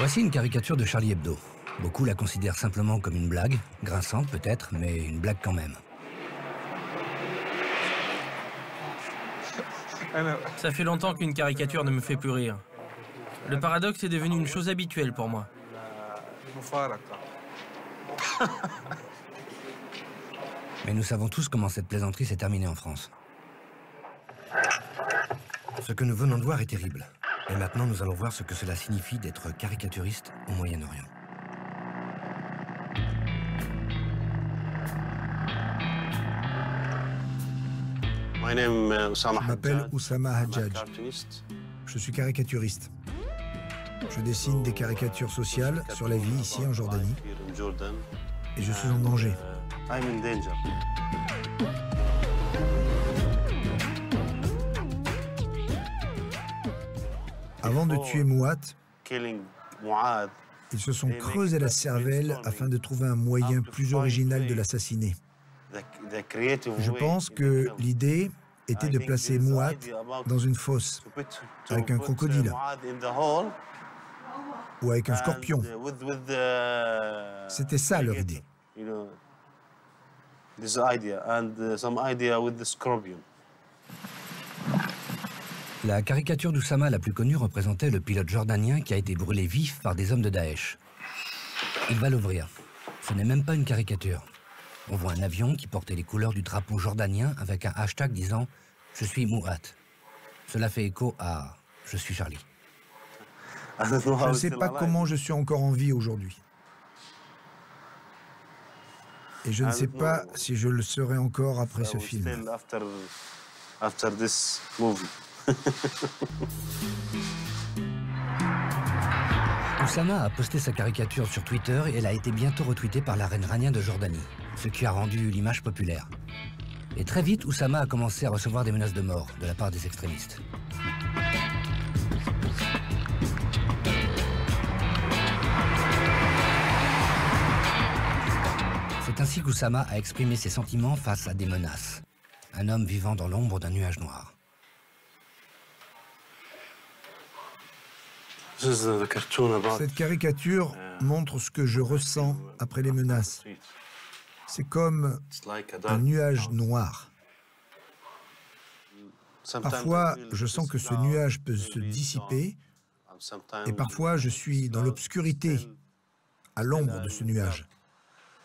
Voici une caricature de Charlie Hebdo. Beaucoup la considèrent simplement comme une blague, grinçante peut-être, mais une blague quand même. Ça fait longtemps qu'une caricature ne me fait plus rire. Le paradoxe est devenu une chose habituelle pour moi. Mais nous savons tous comment cette plaisanterie s'est terminée en France. Ce que nous venons de voir est terrible. Et maintenant, nous allons voir ce que cela signifie d'être caricaturiste au Moyen-Orient. Je m'appelle Oussama Hadjadj. Je suis caricaturiste. Je dessine des caricatures sociales sur la vie ici en Jordanie. Et je suis en danger. Avant de tuer Mouat, ils se sont creusé la cervelle afin de trouver un moyen plus original de l'assassiner. Je pense que l'idée était de placer Mouat dans une fosse avec un crocodile ou avec un scorpion. C'était ça leur idée. La caricature d'Oussama la plus connue représentait le pilote jordanien qui a été brûlé vif par des hommes de Daesh. Il va l'ouvrir. Ce n'est même pas une caricature. On voit un avion qui portait les couleurs du drapeau jordanien avec un hashtag disant « Je suis Mouat ». Cela fait écho à « Je suis Charlie ». Je ne sais pas comment je suis encore en vie aujourd'hui. Et je ne sais pas si je le serai encore après ce film. Oussama a posté sa caricature sur Twitter et elle a été bientôt retweetée par la reine Rania de Jordanie, ce qui a rendu l'image populaire. Et très vite, Oussama a commencé à recevoir des menaces de mort de la part des extrémistes. C'est ainsi qu'Oussama a exprimé ses sentiments face à des menaces. Un homme vivant dans l'ombre d'un nuage noir. Cette caricature montre ce que je ressens après les menaces. C'est comme un nuage noir. Parfois, je sens que ce nuage peut se dissiper, et parfois, je suis dans l'obscurité, à l'ombre de ce nuage.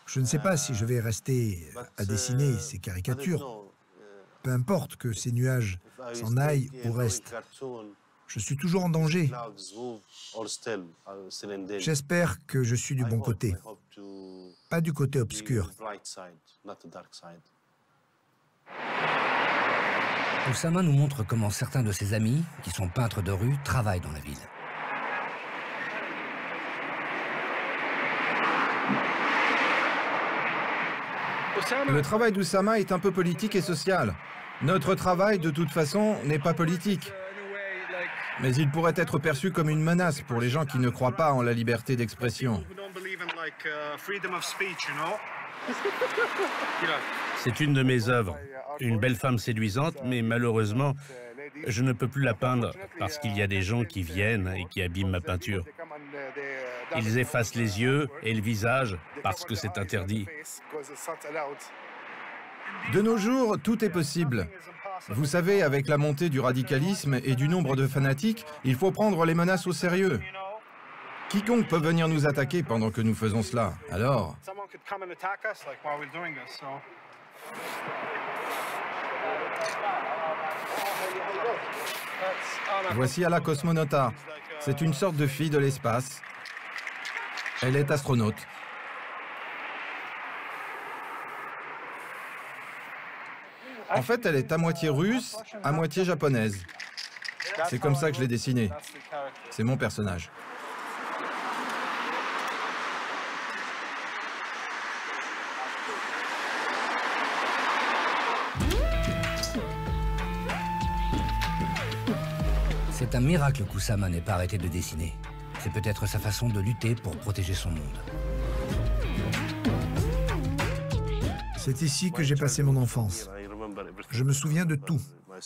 Je ne sais pas si je vais rester à dessiner ces caricatures. Peu importe que ces nuages s'en aillent ou restent. Je suis toujours en danger. J'espère que je suis du bon côté, pas du côté obscur. Oussama nous montre comment certains de ses amis, qui sont peintres de rue, travaillent dans la ville. Le travail d'Oussama est un peu politique et social. Notre travail, de toute façon, n'est pas politique. Mais il pourrait être perçu comme une menace pour les gens qui ne croient pas en la liberté d'expression. C'est une de mes œuvres. Une belle femme séduisante, mais malheureusement, je ne peux plus la peindre parce qu'il y a des gens qui viennent et qui abîment ma peinture. Ils effacent les yeux et le visage parce que c'est interdit. De nos jours, tout est possible. Vous savez, avec la montée du radicalisme et du nombre de fanatiques, il faut prendre les menaces au sérieux. Quiconque peut venir nous attaquer pendant que nous faisons cela. Alors... Voici Ala Cosmonauta. C'est une sorte de fille de l'espace. Elle est astronaute. En fait, elle est à moitié russe, à moitié japonaise. C'est comme ça que je l'ai dessinée. C'est mon personnage. C'est un miracle qu'Oussama n'ait pas arrêté de dessiner. C'est peut-être sa façon de lutter pour protéger son monde. C'est ici que j'ai passé mon enfance. Je me souviens de tout.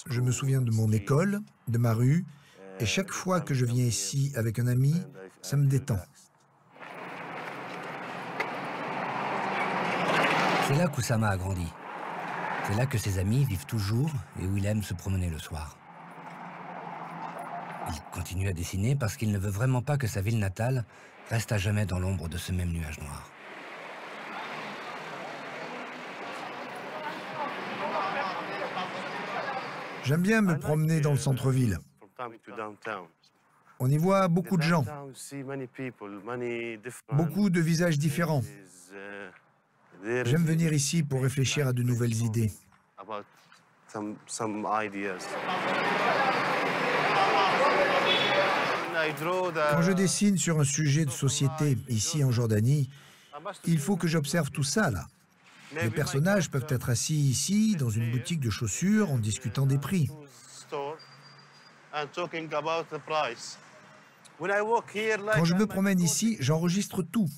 Je me souviens de mon école, de ma rue, et chaque fois que je viens ici avec un ami, Ça me détend. C'est là qu'Oussama a grandi. C'est là que ses amis vivent toujours et où il aime se promener le soir. Il continue à dessiner parce qu'il ne veut vraiment pas que sa ville natale reste à jamais dans l'ombre de ce même nuage noir. J'aime bien me promener dans le centre-ville. On y voit beaucoup de gens, beaucoup de visages différents. J'aime venir ici pour réfléchir à de nouvelles idées. Quand je dessine sur un sujet de société, ici en Jordanie, il faut que j'observe tout ça, là. Les personnages peuvent être assis ici, dans une boutique de chaussures, en discutant des prix. Quand je me promène ici, j'enregistre tout.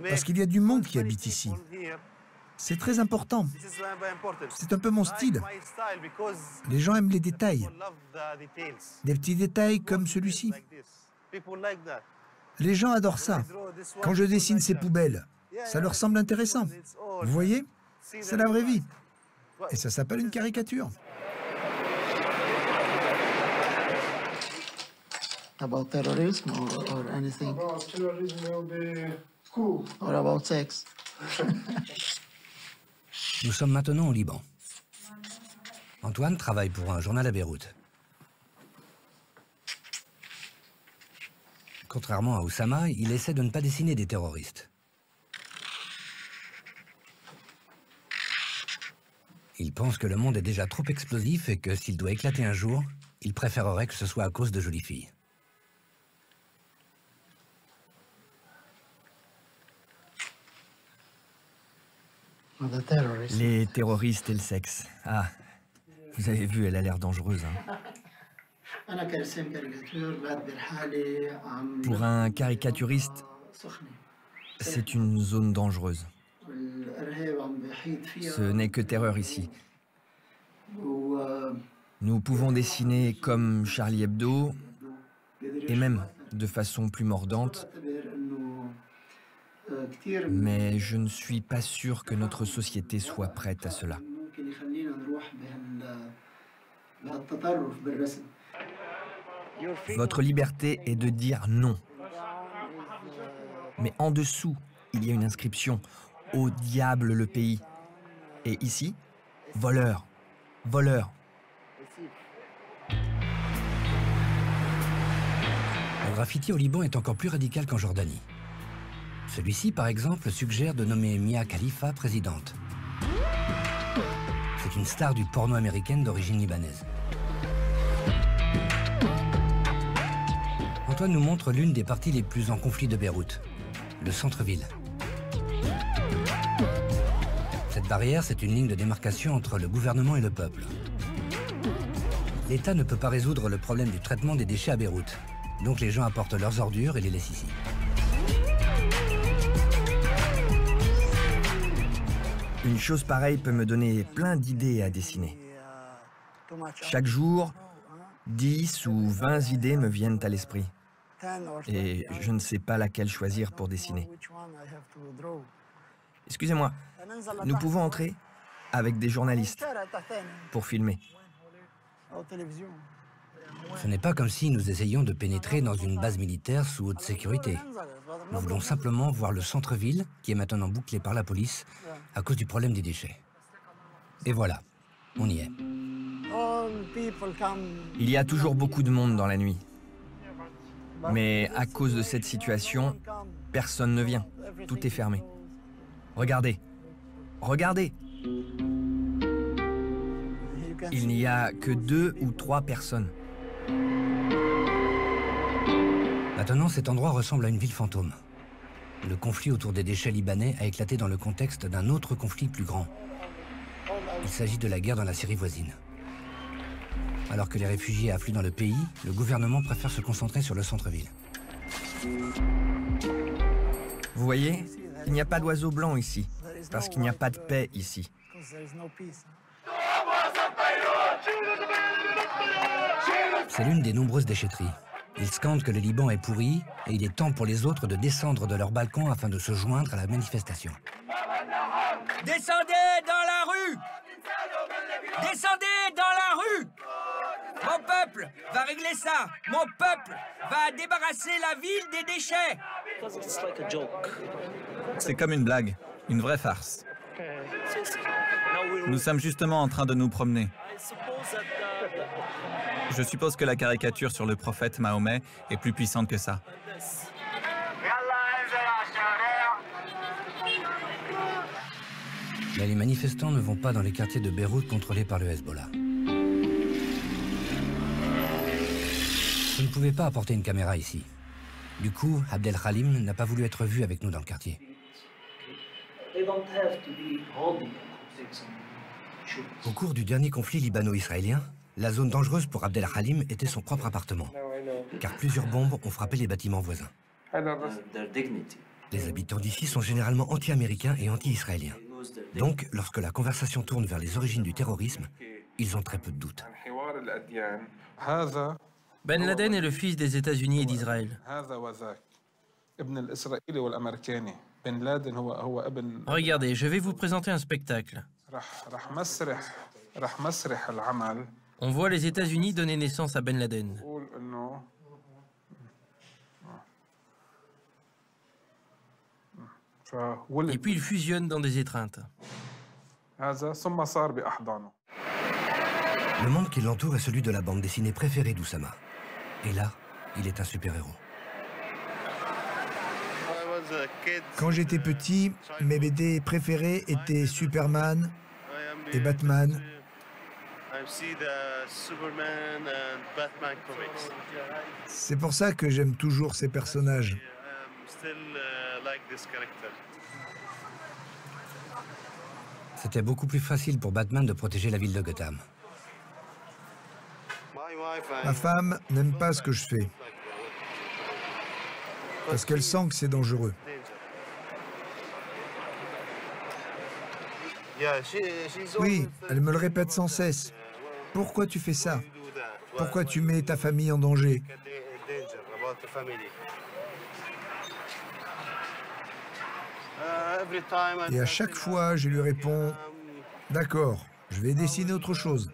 Parce qu'il y a du monde qui habite ici. C'est très important. C'est un peu mon style. Les gens aiment les détails. Des petits détails comme celui-ci. Les gens adorent ça. Quand je dessine ces poubelles, ça leur semble intéressant. Vous voyez? C'est la vraie vie. Et ça s'appelle une caricature. About terrorism or anything? About terrorism will be cool. Or about sex? Nous sommes maintenant au Liban. Antoine travaille pour un journal à Beyrouth. Contrairement à Oussama, il essaie de ne pas dessiner des terroristes. Il pense que le monde est déjà trop explosif et que s'il doit éclater un jour, il préférerait que ce soit à cause de jolies filles. Les terroristes et le sexe. Ah, vous avez vu, elle a l'air dangereuse. Hein. Pour un caricaturiste, c'est une zone dangereuse. Ce n'est que terreur ici. Nous pouvons dessiner comme Charlie Hebdo, et même de façon plus mordante, mais je ne suis pas sûr que notre société soit prête à cela. Votre liberté est de dire non. Mais en dessous, il y a une inscription « Au diable le pays ». Et ici, « Voleur, voleur ». Le graffiti au Liban est encore plus radical qu'en Jordanie. Celui-ci, par exemple, suggère de nommer Mia Khalifa présidente. C'est une star du porno américaine d'origine libanaise. Antoine nous montre l'une des parties les plus en conflit de Beyrouth, le centre-ville. Cette barrière, c'est une ligne de démarcation entre le gouvernement et le peuple. L'État ne peut pas résoudre le problème du traitement des déchets à Beyrouth, donc les gens apportent leurs ordures et les laissent ici. Une chose pareille peut me donner plein d'idées à dessiner. Chaque jour, 10 ou 20 idées me viennent à l'esprit. Et je ne sais pas laquelle choisir pour dessiner. Excusez-moi, nous pouvons entrer avec des journalistes pour filmer. Ce n'est pas comme si nous essayions de pénétrer dans une base militaire sous haute sécurité. Nous voulons simplement voir le centre-ville, qui est maintenant bouclé par la police, à cause du problème des déchets. Et voilà, on y est. Il y a toujours beaucoup de monde dans la nuit. Mais à cause de cette situation, personne ne vient. Tout est fermé. Regardez. Regardez. Il n'y a que 2 ou 3 personnes. Maintenant, cet endroit ressemble à une ville fantôme. Le conflit autour des déchets libanais a éclaté dans le contexte d'un autre conflit plus grand. Il s'agit de la guerre dans la Syrie voisine. Alors que les réfugiés affluent dans le pays, le gouvernement préfère se concentrer sur le centre-ville. Vous voyez, il n'y a pas d'oiseaux blancs ici, parce qu'il n'y a pas de paix ici. C'est l'une des nombreuses déchetteries. Ils scandent que le Liban est pourri et il est temps pour les autres de descendre de leur balcon afin de se joindre à la manifestation. Descendez dans la rue! Descendez dans la rue! Mon peuple va régler ça! Mon peuple va débarrasser la ville des déchets! C'est comme une blague, une vraie farce. Nous sommes justement en train de nous promener. Je suppose que la caricature sur le prophète Mahomet est plus puissante que ça. Mais les manifestants ne vont pas dans les quartiers de Beyrouth contrôlés par le Hezbollah. Je ne pouvais pas apporter une caméra ici. Du coup, Abdel Halim n'a pas voulu être vu avec nous dans le quartier. Au cours du dernier conflit libano-israélien, la zone dangereuse pour Abdel Halim était son propre appartement, car plusieurs bombes ont frappé les bâtiments voisins. Les habitants d'ici sont généralement anti-américains et anti-israéliens. Donc, lorsque la conversation tourne vers les origines du terrorisme, ils ont très peu de doutes. Ben Laden est le fils des États-Unis et d'Israël. Regardez, je vais vous présenter un spectacle. On voit les États-Unis donner naissance à Ben Laden. Et puis ils fusionnent dans des étreintes. Le monde qui l'entoure est celui de la bande dessinée préférée d'Oussama. Et là, il est un super-héros. Quand j'étais petit, mes BD préférés étaient Superman et Batman. C'est pour ça que j'aime toujours ces personnages. C'était beaucoup plus facile pour Batman de protéger la ville de Gotham. Ma femme n'aime pas ce que je fais, parce qu'elle sent que c'est dangereux. Oui, elle me le répète sans cesse. Pourquoi tu fais ça? Pourquoi tu mets ta famille en danger? Et à chaque fois, je lui réponds, d'accord, je vais dessiner autre chose.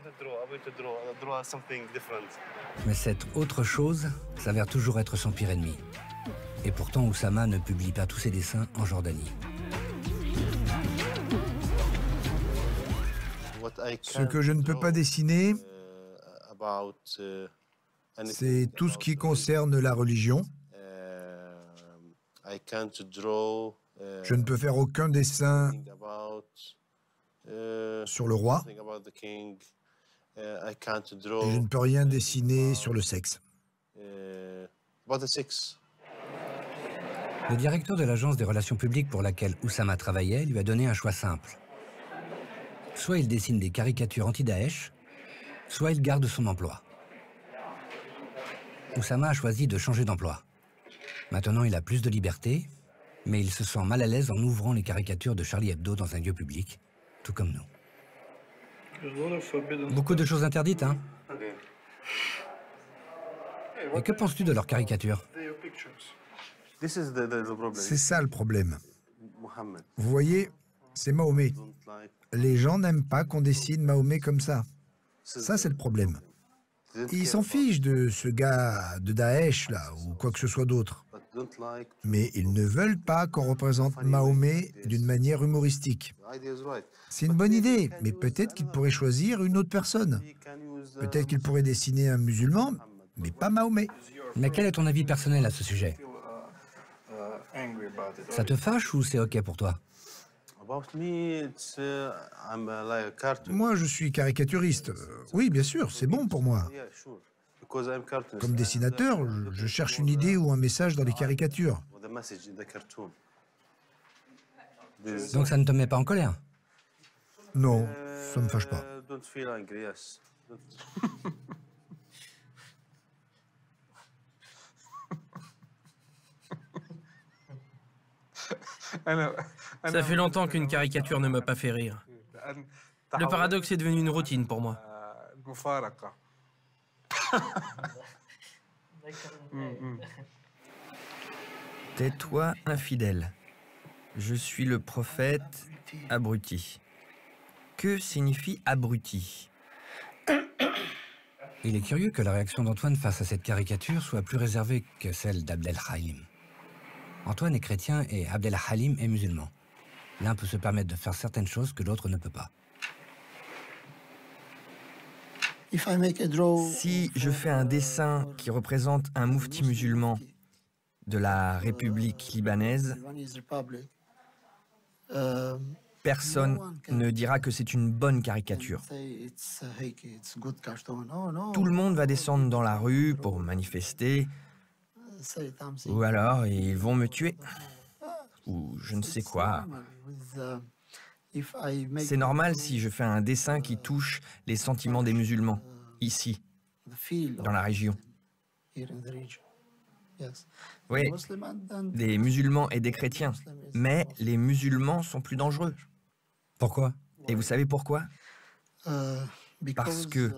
Mais cette autre chose s'avère toujours être son pire ennemi. Et pourtant, Oussama ne publie pas tous ses dessins en Jordanie. Ce que je ne peux pas dessiner, c'est tout ce qui concerne la religion. Je ne peux faire aucun dessin sur le roi. Et je ne peux rien dessiner sur le sexe. Le directeur de l'agence des relations publiques pour laquelle Oussama travaillait lui a donné un choix simple. Soit il dessine des caricatures anti-Daesh, soit il garde son emploi. Oussama a choisi de changer d'emploi. Maintenant, il a plus de liberté, mais il se sent mal à l'aise en ouvrant les caricatures de Charlie Hebdo dans un lieu public, tout comme nous. Beaucoup de choses interdites, hein? Et que penses-tu de leurs caricatures? C'est ça le problème. Vous voyez, c'est Mahomet. Les gens n'aiment pas qu'on dessine Mahomet comme ça. Ça, c'est le problème. Ils s'en fichent de ce gars de Daesh, là, ou quoi que ce soit d'autre. Mais ils ne veulent pas qu'on représente Mahomet d'une manière humoristique. C'est une bonne idée, mais peut-être qu'il pourrait choisir une autre personne. Peut-être qu'il pourrait dessiner un musulman, mais pas Mahomet. Mais quel est ton avis personnel à ce sujet? Ça te fâche ou c'est OK pour toi? Moi, je suis caricaturiste. Oui, bien sûr, c'est bon pour moi. Comme dessinateur, je cherche une idée ou un message dans les caricatures. Donc ça ne te met pas en colère? Non, ça ne me fâche pas. Ça fait longtemps qu'une caricature ne m'a pas fait rire. Le paradoxe est devenu une routine pour moi. Tais-toi, infidèle. Je suis le prophète abruti. Que signifie abruti? Il est curieux que la réaction d'Antoine face à cette caricature soit plus réservée que celle d'Abdel Halim. Antoine est chrétien et Abdel Halim est musulman. L'un peut se permettre de faire certaines choses que l'autre ne peut pas. Si je fais un dessin qui représente un moufti musulman de la République libanaise, personne ne dira que c'est une bonne caricature. Tout le monde va descendre dans la rue pour manifester, ou alors ils vont me tuer, ou je ne sais quoi. C'est normal si je fais un dessin qui touche les sentiments des musulmans, ici, dans la région. Oui, des musulmans et des chrétiens, mais les musulmans sont plus dangereux. Pourquoi? Et vous savez pourquoi? Parce que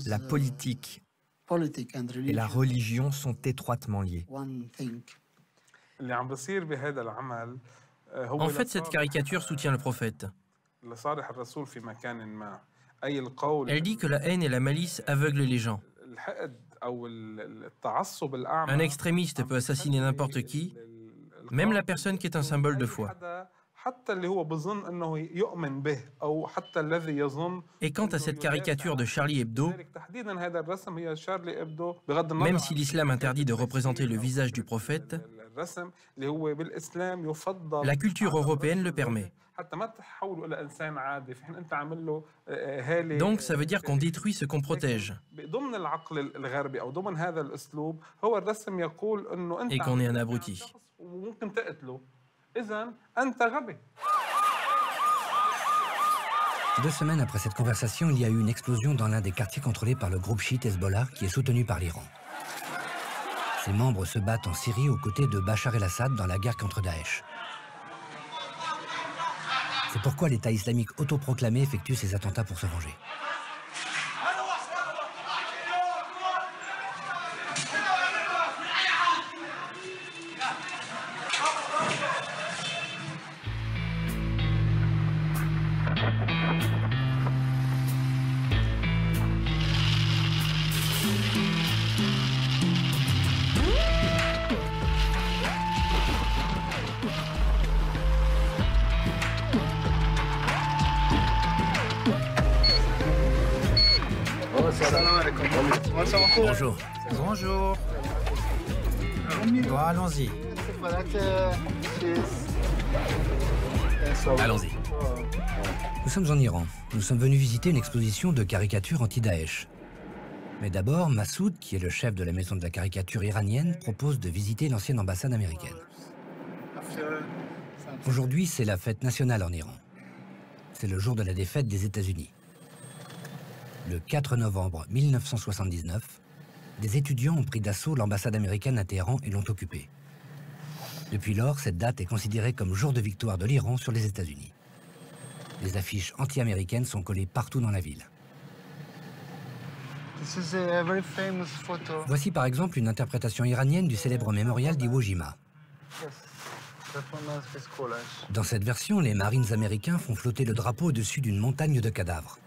la politique et la religion sont étroitement liées. En fait, cette caricature soutient le prophète. Elle dit que la haine et la malice aveuglent les gens. Un extrémiste peut assassiner n'importe qui, même la personne qui est un symbole de foi. Et quant à cette caricature de Charlie Hebdo, même si l'islam interdit de représenter le visage du prophète, la culture européenne le permet. Donc ça veut dire qu'on détruit ce qu'on protège. Et qu'on est un abruti. 2 semaines après cette conversation, il y a eu une explosion dans l'un des quartiers contrôlés par le groupe chiite Hezbollah qui est soutenu par l'Iran. Ses membres se battent en Syrie aux côtés de Bachar el-Assad dans la guerre contre Daesh. C'est pourquoi l'État islamique autoproclamé effectue ses attentats pour se venger. Bonjour. Bonjour. Bon, allons-y. Allons-y. Nous sommes en Iran. Nous sommes venus visiter une exposition de caricatures anti-Daesh. Mais d'abord, Massoud, qui est le chef de la maison de la caricature iranienne, propose de visiter l'ancienne ambassade américaine. Aujourd'hui, c'est la fête nationale en Iran. C'est le jour de la défaite des États-Unis. Le 4 novembre 1979, des étudiants ont pris d'assaut l'ambassade américaine à Téhéran et l'ont occupée. Depuis lors, cette date est considérée comme jour de victoire de l'Iran sur les États-Unis. Des affiches anti-américaines sont collées partout dans la ville. Voici par exemple une interprétation iranienne du célèbre mémorial d'Iwo Jima. Dans cette version, les Marines américains font flotter le drapeau au-dessus d'une montagne de cadavres.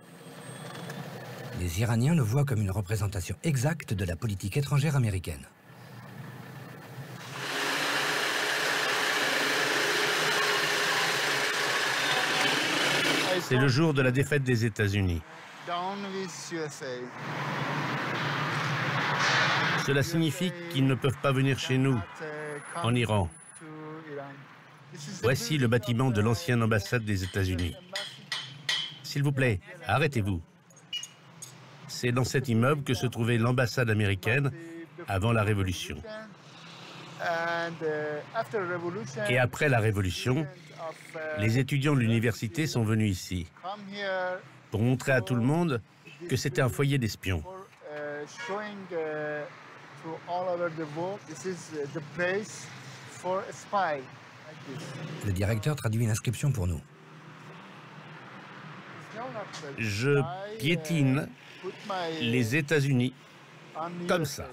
Les Iraniens le voient comme une représentation exacte de la politique étrangère américaine. C'est le jour de la défaite des États-Unis. Cela signifie qu'ils ne peuvent pas venir chez nous, en Iran. Voici le bâtiment de l'ancienne ambassade des États-Unis. S'il vous plaît, arrêtez-vous. C'est dans cet immeuble que se trouvait l'ambassade américaine avant la Révolution. Et après la Révolution, les étudiants de l'université sont venus ici pour montrer à tout le monde que c'était un foyer d'espions. Le directeur traduit une inscription pour nous. Je piétine les États-Unis comme ça.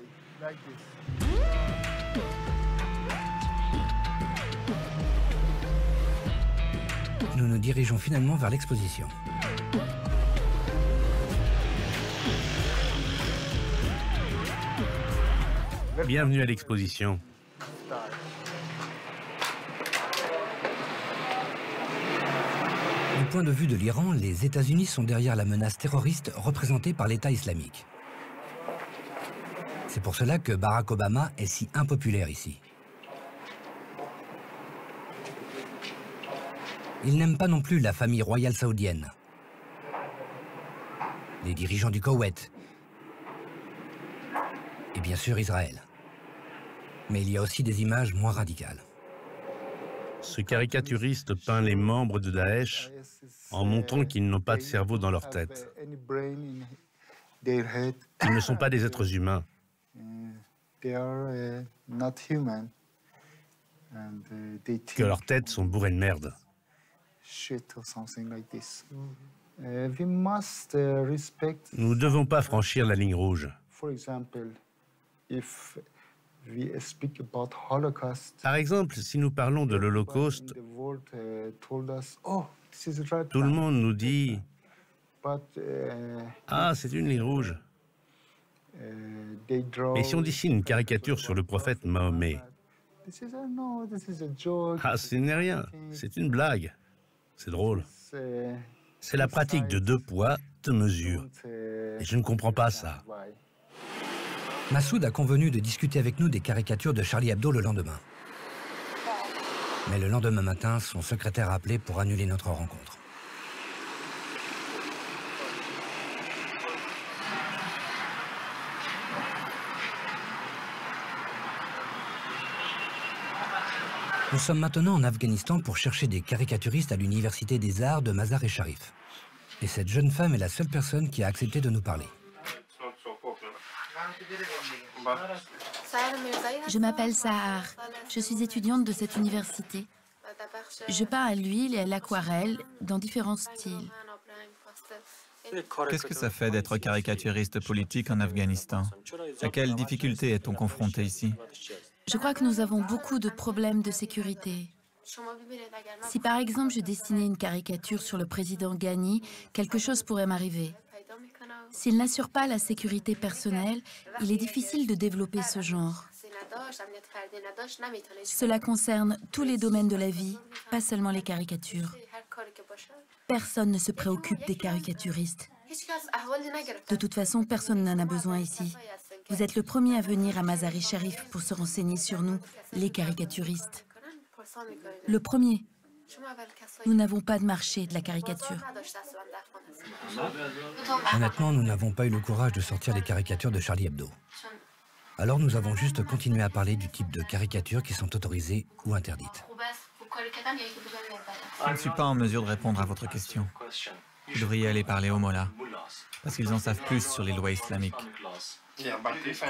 Nous nous dirigeons finalement vers l'exposition. Bienvenue à l'exposition. Du point de vue de l'Iran, les États-Unis sont derrière la menace terroriste représentée par l'État islamique. C'est pour cela que Barack Obama est si impopulaire ici. Il n'aime pas non plus la famille royale saoudienne, les dirigeants du Koweït et bien sûr Israël. Mais il y a aussi des images moins radicales. Ce caricaturiste peint les membres de Daesh en montrant qu'ils n'ont pas de cerveau dans leur tête. Ils ne sont pas des êtres humains. Que leurs têtes sont bourrées de merde. Nous ne devons pas franchir la ligne rouge. Par exemple, si nous parlons de l'Holocauste, tout le monde nous dit « Ah, c'est une ligne rouge ». Mais si on dessine une caricature sur le prophète Mahomet, ah, ce n'est rien, c'est une blague. C'est drôle. C'est la pratique de 2 poids, 2 mesures. Et je ne comprends pas ça. Massoud a convenu de discuter avec nous des caricatures de Charlie Hebdo le lendemain. Mais le lendemain matin, son secrétaire a appelé pour annuler notre rencontre. Nous sommes maintenant en Afghanistan pour chercher des caricaturistes à l'Université des Arts de Mazar-e-Sharif. Et cette jeune femme est la seule personne qui a accepté de nous parler. Je m'appelle Sahar. Je suis étudiante de cette université. Je peins à l'huile et à l'aquarelle dans différents styles. Qu'est-ce que ça fait d'être caricaturiste politique en Afghanistan? À quelles difficultés est-on confronté ici? Je crois que nous avons beaucoup de problèmes de sécurité. Si par exemple je dessinais une caricature sur le président Ghani, quelque chose pourrait m'arriver. S'il n'assure pas la sécurité personnelle, il est difficile de développer ce genre. Cela concerne tous les domaines de la vie, pas seulement les caricatures. Personne ne se préoccupe des caricaturistes. De toute façon, personne n'en a besoin ici. Vous êtes le premier à venir à Mazar-e-Sharif pour se renseigner sur nous, les caricaturistes. Le premier. Nous n'avons pas de marché de la caricature. Honnêtement, nous n'avons pas eu le courage de sortir les caricatures de Charlie Hebdo. Alors nous avons juste continué à parler du type de caricatures qui sont autorisées ou interdites. Je ne suis pas en mesure de répondre à votre question. Vous devriez aller parler aux mollahs, parce qu'ils en savent plus sur les lois islamiques.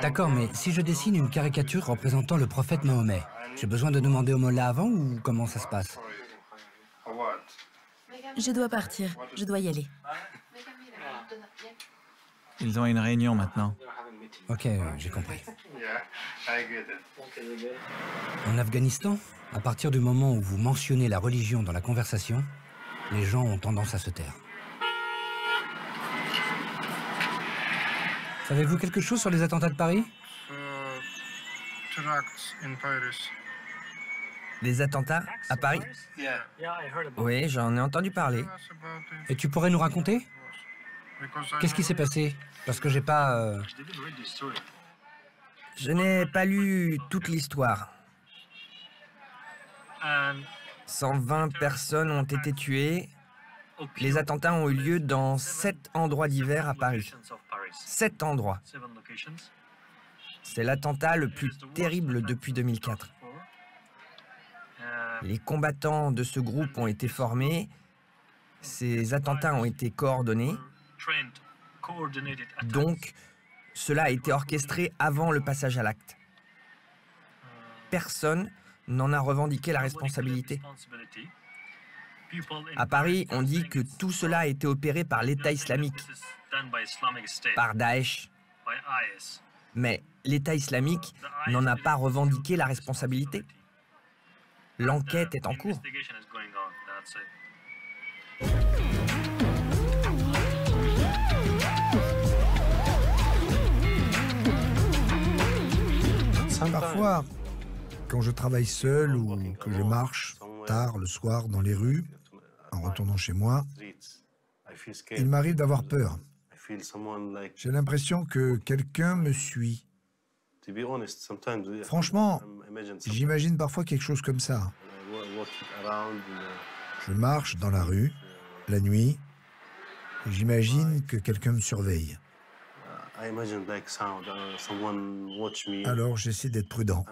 D'accord, mais si je dessine une caricature représentant le prophète Mahomet, j'ai besoin de demander au mollah avant ou comment ça se passe? Je dois partir, je dois y aller. Ils ont une réunion maintenant. Ok, j'ai compris. En Afghanistan, à partir du moment où vous mentionnez la religion dans la conversation, les gens ont tendance à se taire. Savez-vous quelque chose sur les attentats de Paris? Les attentats à Paris? Oui, j'en ai entendu parler. Et tu pourrais nous raconter? Qu'est-ce qui s'est passé? Parce que j'ai pas... Je n'ai pas lu toute l'histoire. 120 personnes ont été tuées. Les attentats ont eu lieu dans 7 endroits divers à Paris. 7 endroits. C'est l'attentat le plus terrible depuis 2004. Les combattants de ce groupe ont été formés. Ces attentats ont été coordonnés. Donc, cela a été orchestré avant le passage à l'acte. Personne n'en a revendiqué la responsabilité. À Paris, on dit que tout cela a été opéré par l'État islamique, par Daesh. Mais l'État islamique n'en a pas revendiqué la responsabilité. L'enquête est en cours. Parfois, quand je travaille seul ou que je marche tard le soir dans les rues, en retournant chez moi, il m'arrive d'avoir peur. J'ai l'impression que quelqu'un me suit. Franchement, j'imagine parfois quelque chose comme ça. Je marche dans la rue, la nuit, et j'imagine que quelqu'un me surveille. Alors j'essaie d'être prudent.